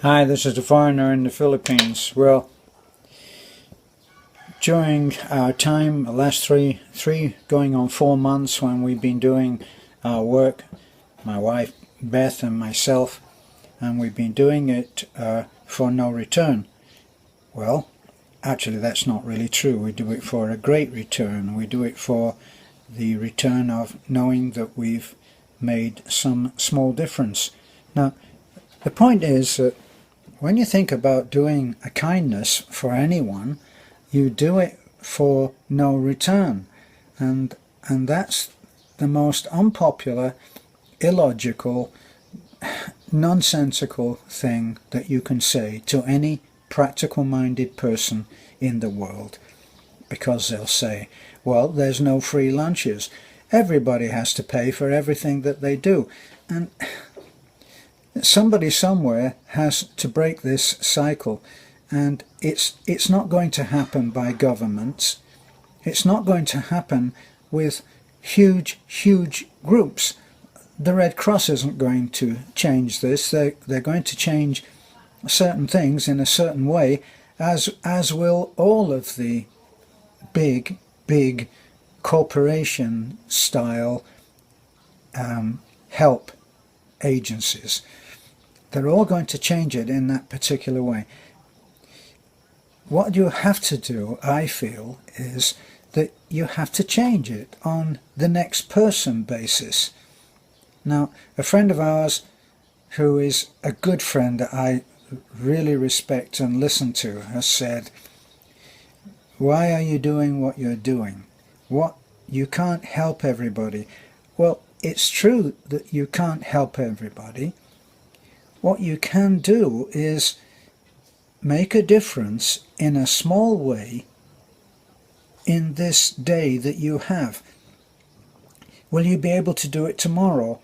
Hi, this is the foreigner in the Philippines. Well, during our time, the last three going on 4 months when we've been doing our work, my wife Beth and myself, and we've been doing it for no return. Well, actually that's not really true. We do it for a great return. We do it for the return of knowing that we've made some small difference. Now, the point is that when you think about doing a kindness for anyone, you do it for no return. And that's the most unpopular, illogical, nonsensical thing that you can say to any practical-minded person in the world. Because they'll say, well, there's no free lunches. Everybody has to pay for everything that they do. And somebody somewhere has to break this cycle, and it's not going to happen by governments. It's not going to happen with huge groups. The Red Cross isn't going to change this. They're going to change certain things in a certain way, as will all of the big corporation style help agencies. They're all going to change it in that particular way. What you have to do, I feel, is that you have to change it on the next person basis. Now, a friend of ours who is a good friend that I really respect and listen to has said, why are you doing what you're doing? You can't help everybody. Well, it's true that you can't help everybody. What you can do is make a difference in a small way in this day that you have. Will you be able to do it tomorrow?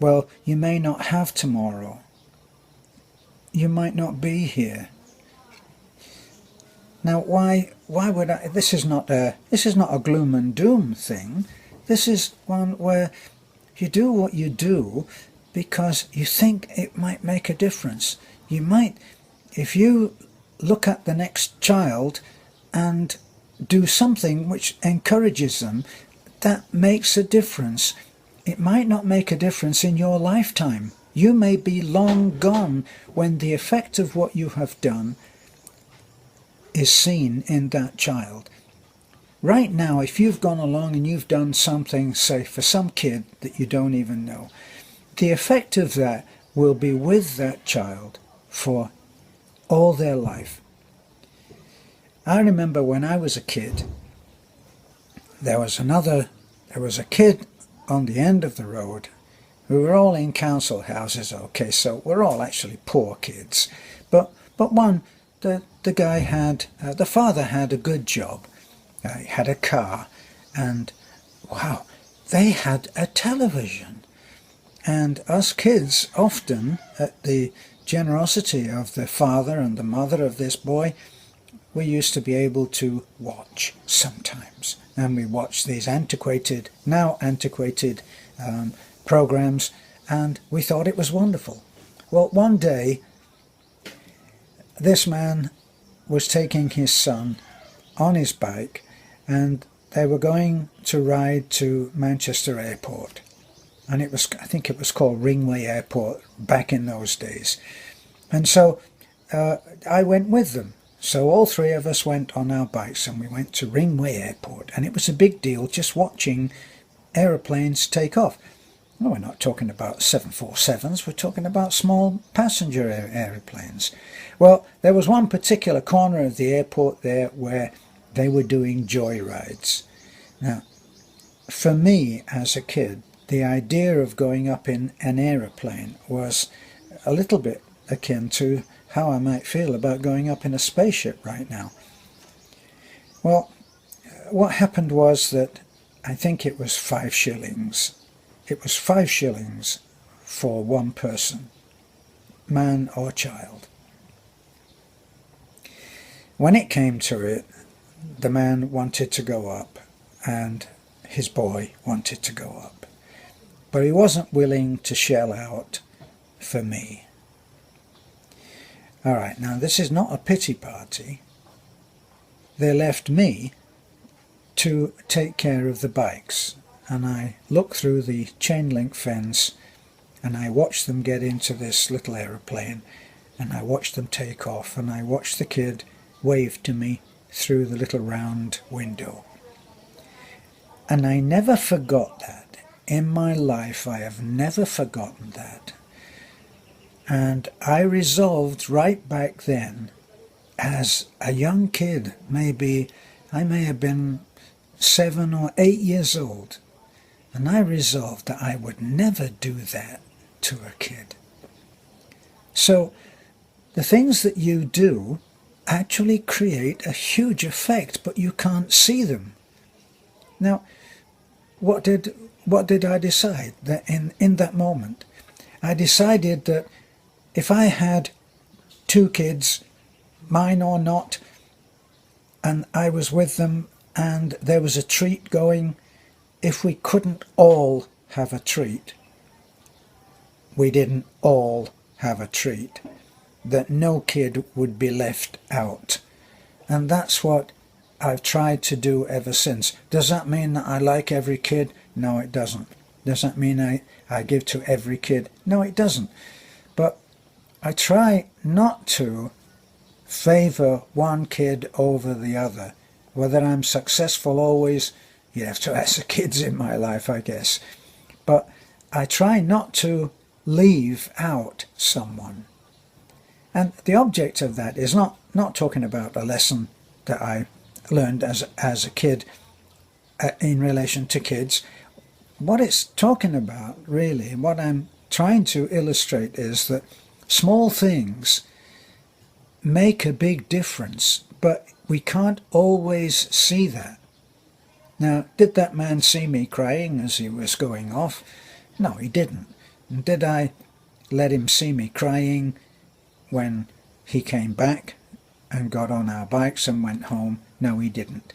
Well, you may not have tomorrow. You might not be here. Now, why would I? This is not a gloom and doom thing. This is one where you do what you do because you think it might make a difference. You might, if you look at the next child and do something which encourages them, that makes a difference. It might not make a difference in your lifetime. You may be long gone when the effect of what you have done is seen in that child. Right now, if you've gone along and you've done something, say, for some kid that you don't even know, the effect of that will be with that child for all their life. I remember when I was a kid, there was a kid on the end of the road. We were all in council houses, okay, so we're all actually poor kids. But one, the guy had, the father had a good job. He had a car, and wow, they had a television. And us kids often, at the generosity of the father and the mother of this boy, we used to be able to watch sometimes. And we watched these now antiquated programs, and we thought it was wonderful. Well, one day, this man was taking his son on his bike, and they were going to ride to Manchester Airport. And I think it was called Ringway Airport back in those days. And so I went with them. So all three of us went on our bikes and we went to Ringway Airport. And it was a big deal just watching aeroplanes take off. Well, we're not talking about 747s, we're talking about small passenger aeroplanes. Well, there was one particular corner of the airport there where they were doing joyrides. Now, for me as a kid, the idea of going up in an aeroplane was a little bit akin to how I might feel about going up in a spaceship right now. Well, what happened was that I think it was 5 shillings. It was 5 shillings for one person, man or child. When it came to it, the man wanted to go up and his boy wanted to go up. But he wasn't willing to shell out for me. All right, now this is not a pity party. They left me to take care of the bikes, and I look through the chain link fence and I watch them get into this little aeroplane, and I watch them take off, and I watch the kid wave to me through the little round window. And I never forgot that. In my life I have never forgotten that. And I resolved right back then, as a young kid, maybe I may have been 7 or 8 years old, and I resolved that I would never do that to a kid. So the things that you do actually create a huge effect, but you can't see them. Now, what did I decide that in that moment? I decided that if I had 2 kids, mine or not, and I was with them and there was a treat going, if we couldn't all have a treat, we didn't all have a treat, that no kid would be left out. And that's what I've tried to do ever since. Does that mean that I like every kid? No, it doesn't. Does that mean I give to every kid? No, it doesn't. But I try not to favour one kid over the other. Whether I'm successful always, you have to ask the kids in my life, I guess. But I try not to leave out someone. And the object of that is not talking about a lesson that I learned as a kid in relation to kids. What it's talking about, really, what I'm trying to illustrate is that small things make a big difference, but we can't always see that. Now, did that man see me crying as he was going off? No, he didn't. And did I let him see me crying when he came back and got on our bikes and went home? No, he didn't.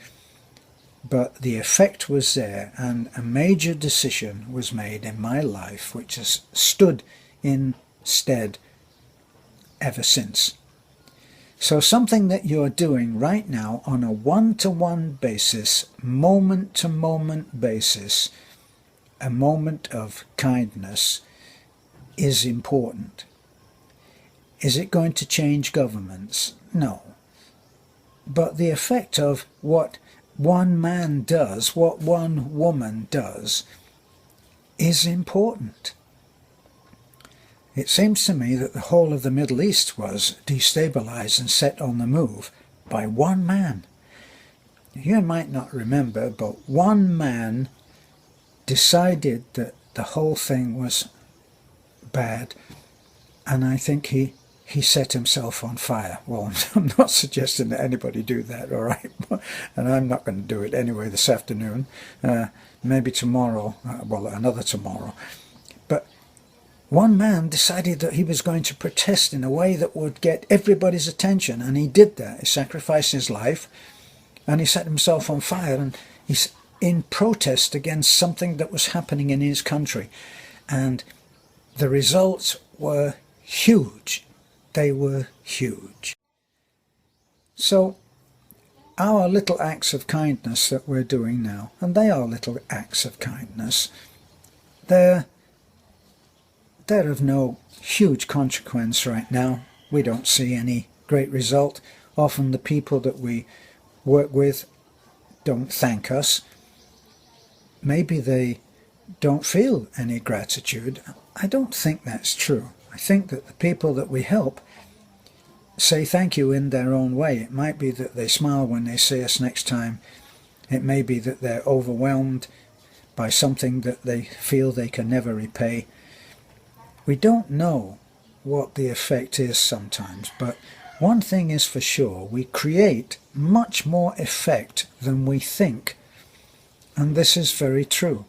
But the effect was there, and a major decision was made in my life which has stood in stead ever since. So something that you're doing right now on a one-to-one basis, moment-to-moment basis, a moment of kindness, is important. Is it going to change governments? No. But the effect of what one man does, what one woman does, is important. It seems to me that the whole of the Middle East was destabilized and set on the move by one man. You might not remember, but one man decided that the whole thing was bad, and I think he set himself on fire. Well, I'm not suggesting that anybody do that, all right? And I'm not going to do it anyway this afternoon. Maybe tomorrow, well, another tomorrow. But one man decided that he was going to protest in a way that would get everybody's attention, and he did that. He sacrificed his life, and he set himself on fire, and he's in protest against something that was happening in his country. And the results were huge. They were huge. So our little acts of kindness that we're doing now, and they are little acts of kindness, they're of no huge consequence right now. We don't see any great result. Often the people that we work with don't thank us. Maybe they don't feel any gratitude. I don't think that's true. I think that the people that we help say thank you in their own way. It might be that they smile when they see us next time. It may be that they're overwhelmed by something that they feel they can never repay. We don't know what the effect is sometimes, but one thing is for sure, we create much more effect than we think. And this is very true.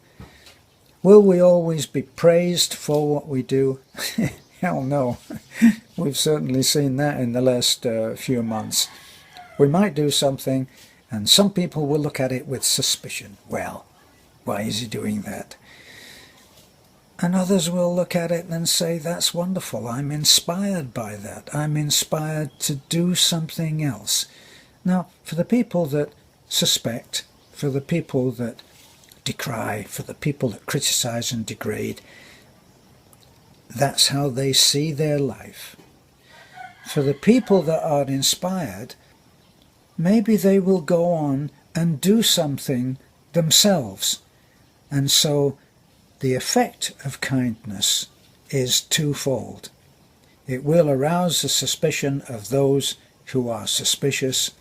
Will we always be praised for what we do? Hell no. We've certainly seen that in the last few months. We might do something, and some people will look at it with suspicion. Well, why is he doing that? And others will look at it and say, that's wonderful, I'm inspired by that, I'm inspired to do something else. Now, for the people that suspect, for the people that decry, for the people that criticize and degrade, that's how they see their life. For the people that are inspired, maybe they will go on and do something themselves. And so the effect of kindness is twofold. It will arouse the suspicion of those who are suspicious,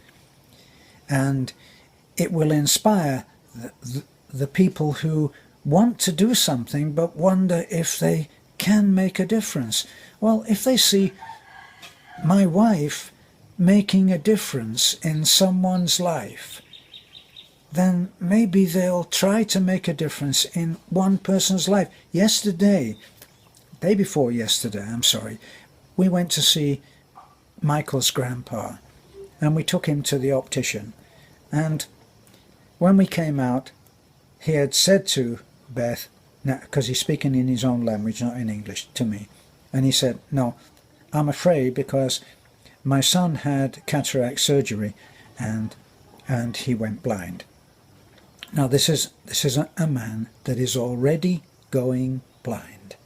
and it will inspire the people who want to do something but wonder if they can make a difference. Well, if they see my wife making a difference in someone's life, then maybe they'll try to make a difference in one person's life. Day before yesterday, we went to see Michael's grandpa, and we took him to the optician. And when we came out, he had said to Beth, because he's speaking in his own language, not in English, to me, and he said, "No, I'm afraid because my son had cataract surgery and he went blind." Now this is a man that is already going blind,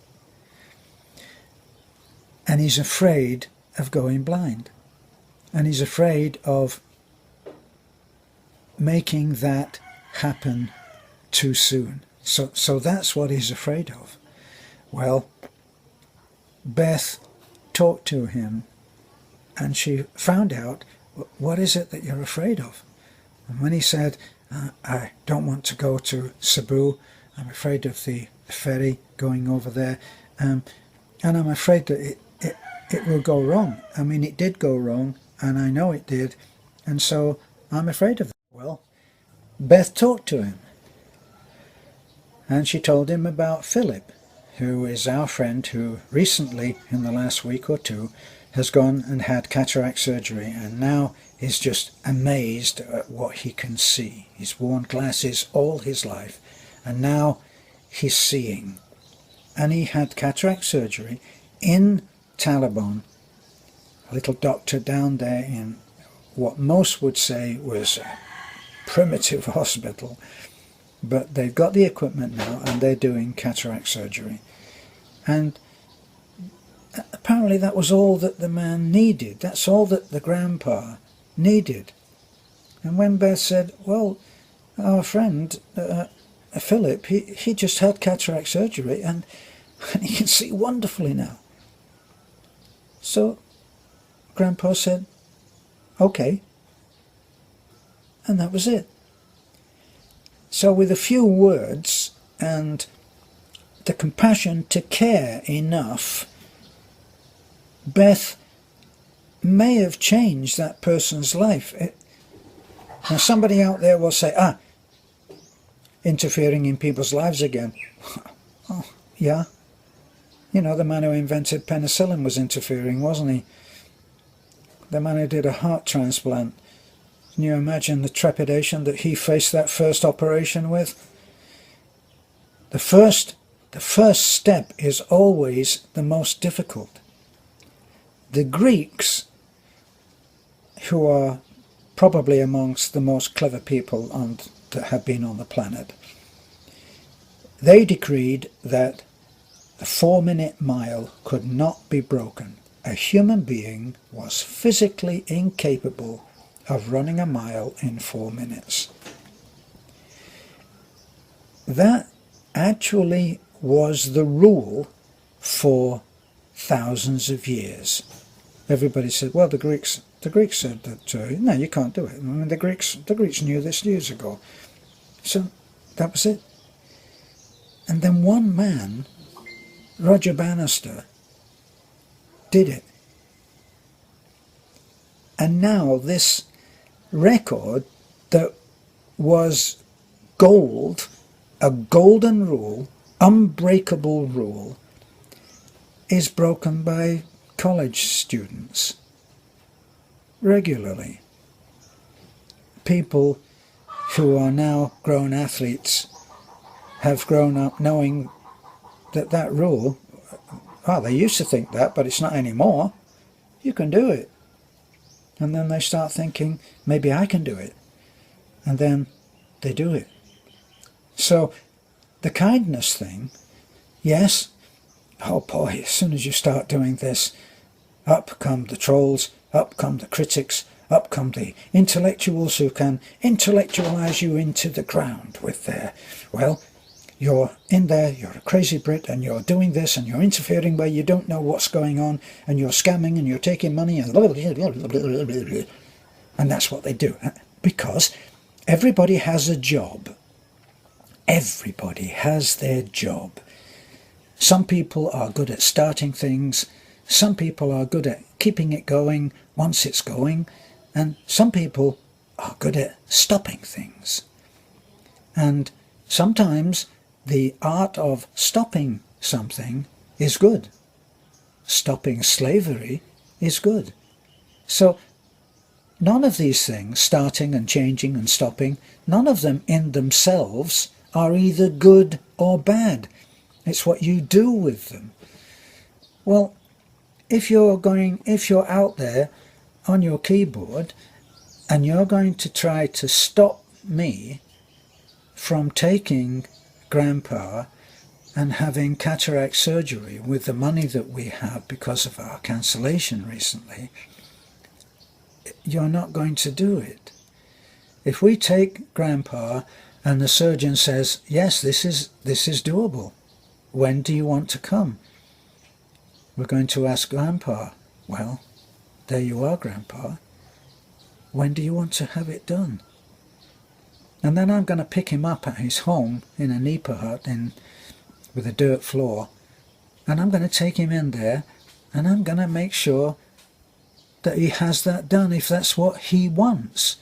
and he's afraid of going blind, and he's afraid of making that happen too soon. So that's what he's afraid of. Well, Beth talked to him, and she found out, what is it that you're afraid of? And when he said, I don't want to go to Cebu, I'm afraid of the ferry going over there, and I'm afraid that it will go wrong. I mean, it did go wrong, and I know it did, and so I'm afraid of that. Well, Beth talked to him, and she told him about Philip, who is our friend who recently, in the last week or two, has gone and had cataract surgery, and now is just amazed at what he can see. He's worn glasses all his life, and now he's seeing. And he had cataract surgery in Taliban, a little doctor down there in what most would say was a primitive hospital. But they've got the equipment now, and they're doing cataract surgery. And apparently that was all that the man needed. That's all that the grandpa needed. And when Beth said, well, our friend Philip, he just had cataract surgery and he can see wonderfully now. So Grandpa said, okay. And that was it. So with a few words and the compassion to care enough, Beth may have changed that person's life. Now somebody out there will say, interfering in people's lives again. Oh, yeah. You know, the man who invented penicillin was interfering, wasn't he? The man who did a heart transplant. Can you imagine the trepidation that he faced that first operation with? The first step is always the most difficult. The Greeks, who are probably amongst the most clever people that have been on the planet, they decreed that the 4-minute mile could not be broken. A human being was physically incapable of running a mile in 4 minutes. That actually was the rule for thousands of years. Everybody said, well, the Greeks said that, no, you can't do it. I mean, the Greeks knew this years ago. So that was it. And then one man, Roger Bannister, did it. And now this record that was gold, a golden rule, unbreakable rule, is broken by college students regularly. People who are now grown athletes have grown up knowing that rule, well, they used to think that, but it's not anymore. You can do it. And then they start thinking, maybe I can do it. And then they do it. So the kindness thing, yes, oh boy, as soon as you start doing this, up come the trolls, up come the critics, up come the intellectuals who can intellectualize you into the ground with their, well, you're in there, you're a crazy Brit, and you're doing this, and you're interfering where you don't know what's going on, and you're scamming, and you're taking money, and blah, blah, blah, blah, blah, blah, blah. And that's what they do. Because everybody has a job. Everybody has their job. Some people are good at starting things. Some people are good at keeping it going once it's going. And some people are good at stopping things. And sometimes the art of stopping something is good. Stopping slavery is good. So none of these things, starting and changing and stopping, none of them in themselves are either good or bad. It's what you do with them. Well, if you're out there on your keyboard and you're going to try to stop me from taking Grandpa and having cataract surgery with the money that we have because of our cancellation recently, you're not going to do it. If we take Grandpa and the surgeon says, yes, this is doable, when do you want to come? We're going to ask Grandpa, well, there you are, Grandpa. When do you want to have it done? And then I'm going to pick him up at his home in a nipa hut with a dirt floor, and I'm going to take him in there, and I'm going to make sure that he has that done if that's what he wants.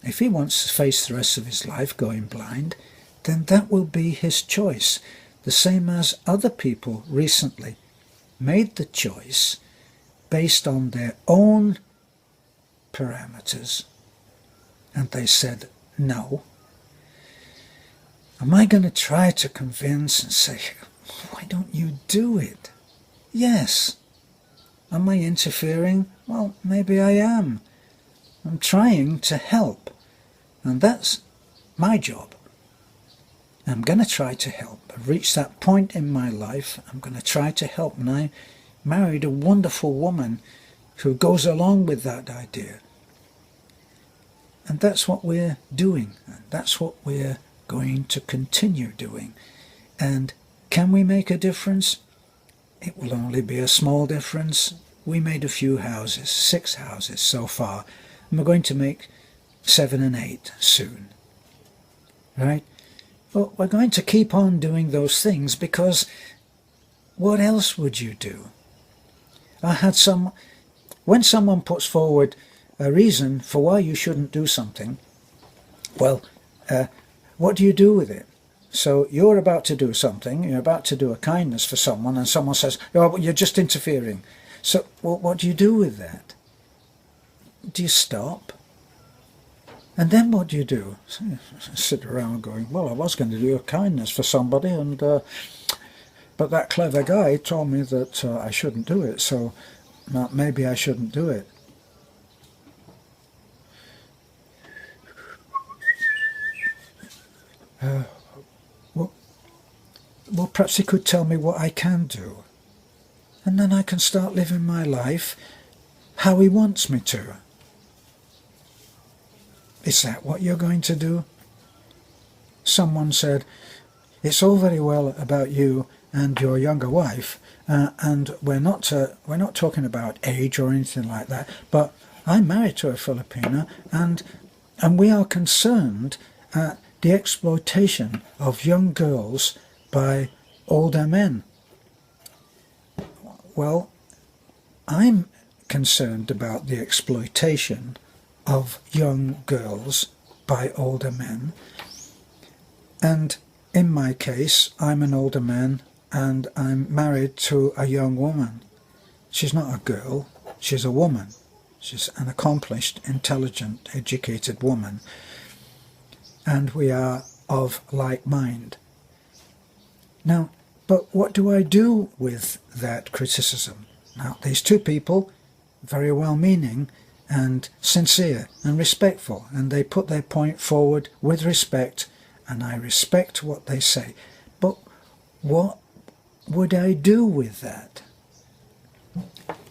If he wants to face the rest of his life going blind, then that will be his choice. The same as other people recently made the choice based on their own parameters, and they said no. Am I going to try to convince and say, why don't you do it? Yes. Am I interfering? Well, maybe I am. I'm trying to help, and that's my job. I'm going to try to help. I've reached that point in my life. I'm going to try to help, and I married a wonderful woman who goes along with that idea. And that's what we're doing. And that's what we're going to continue doing. And can we make a difference? It will only be a small difference. We made a few houses, 6 houses so far, and we're going to make 7 and 8 soon. Right? But we're going to keep on doing those things, because what else would you do? When someone puts forward a reason for why you shouldn't do something, well, what do you do with it? So you're about to do something, you're about to do a kindness for someone, and someone says, oh, well, you're just interfering. So what do you do with that? Do you stop? And then what do you do? So you sit around going, well, I was going to do a kindness for somebody, and but that clever guy told me that I shouldn't do it, so maybe I shouldn't do it. Well, perhaps he could tell me what I can do, and then I can start living my life how he wants me to. Is that what you're going to do? Someone said, it's all very well about you and your younger wife, and we're not talking about age or anything like that, but I'm married to a Filipina, and we are concerned at the exploitation of young girls by older men. Well, I'm concerned about the exploitation of young girls by older men, and in my case I'm an older man and I'm married to a young woman. She's not a girl, she's a woman. She's an accomplished, intelligent, educated woman, and we are of like mind. Now, But what do I do with that criticism? Now, these two people, very well-meaning and sincere and respectful, and they put their point forward with respect, and I respect what they say. But what would I do with that?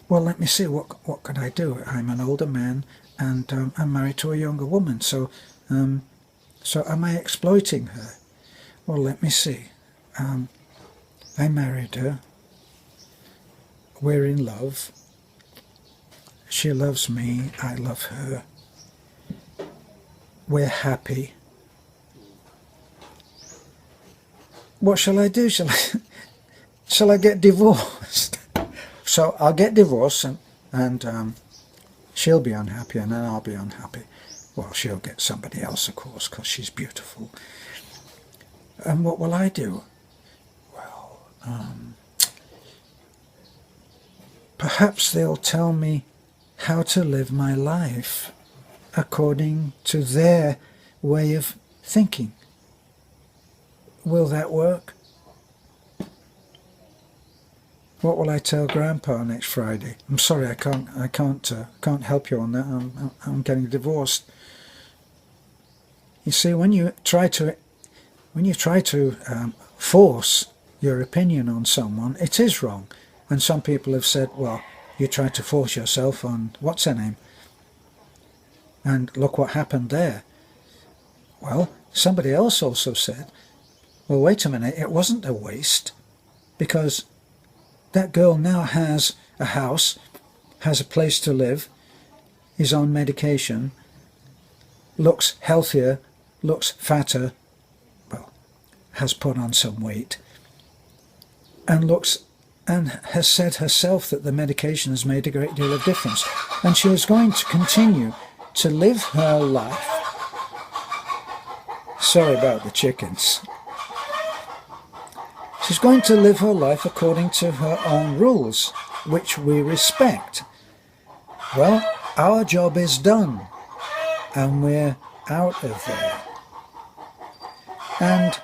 Well, let me see, what could I do? I'm an older man, and I'm married to a younger woman, so am I exploiting her? Well, let me see. I married her. We're in love. She loves me. I love her. We're happy. What shall I do? Shall I get divorced? So I'll get divorced, and she'll be unhappy, and then I'll be unhappy. Well, she'll get somebody else, of course, because she's beautiful. And what will I do? Well, perhaps they'll tell me how to live my life according to their way of thinking. Will that work? What will I tell Grandpa next Friday? I'm sorry, I can't help you on that. I'm getting divorced. You see, when you try to force your opinion on someone, it is wrong. And some people have said, well, you tried to force yourself on what's her name, and look what happened there. Well, somebody else also said, well, wait a minute, it wasn't a waste, because that girl now has a house, has a place to live, is on medication, looks healthier, looks fatter, well, has put on some weight, and has said herself that the medication has made a great deal of difference. And she is going to continue to live her life. Sorry about the chickens. She's going to live her life according to her own rules, which we respect. Well, our job is done, and we're out of there. And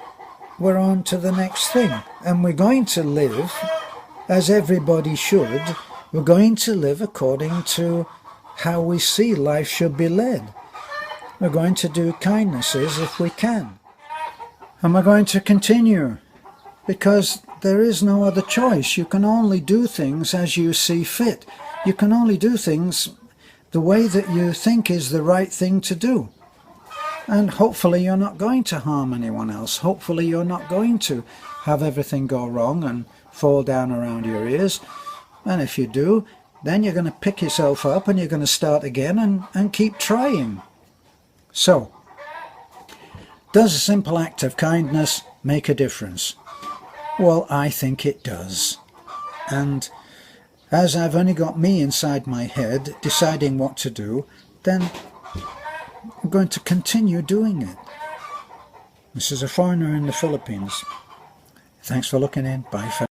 we're on to the next thing. And we're going to live, as everybody should, we're going to live according to how we see life should be led. We're going to do kindnesses if we can. And we're going to continue, because there is no other choice. You can only do things as you see fit. You can only do things the way that you think is the right thing to do. And hopefully you're not going to harm anyone else. Hopefully you're not going to have everything go wrong and fall down around your ears. And if you do, then you're going to pick yourself up and you're going to start again and keep trying. So, does a simple act of kindness make a difference? Well, I think it does. And as I've only got me inside my head deciding what to do, then I'm going to continue doing it. This is a foreigner in the Philippines. Thanks for looking in. Bye for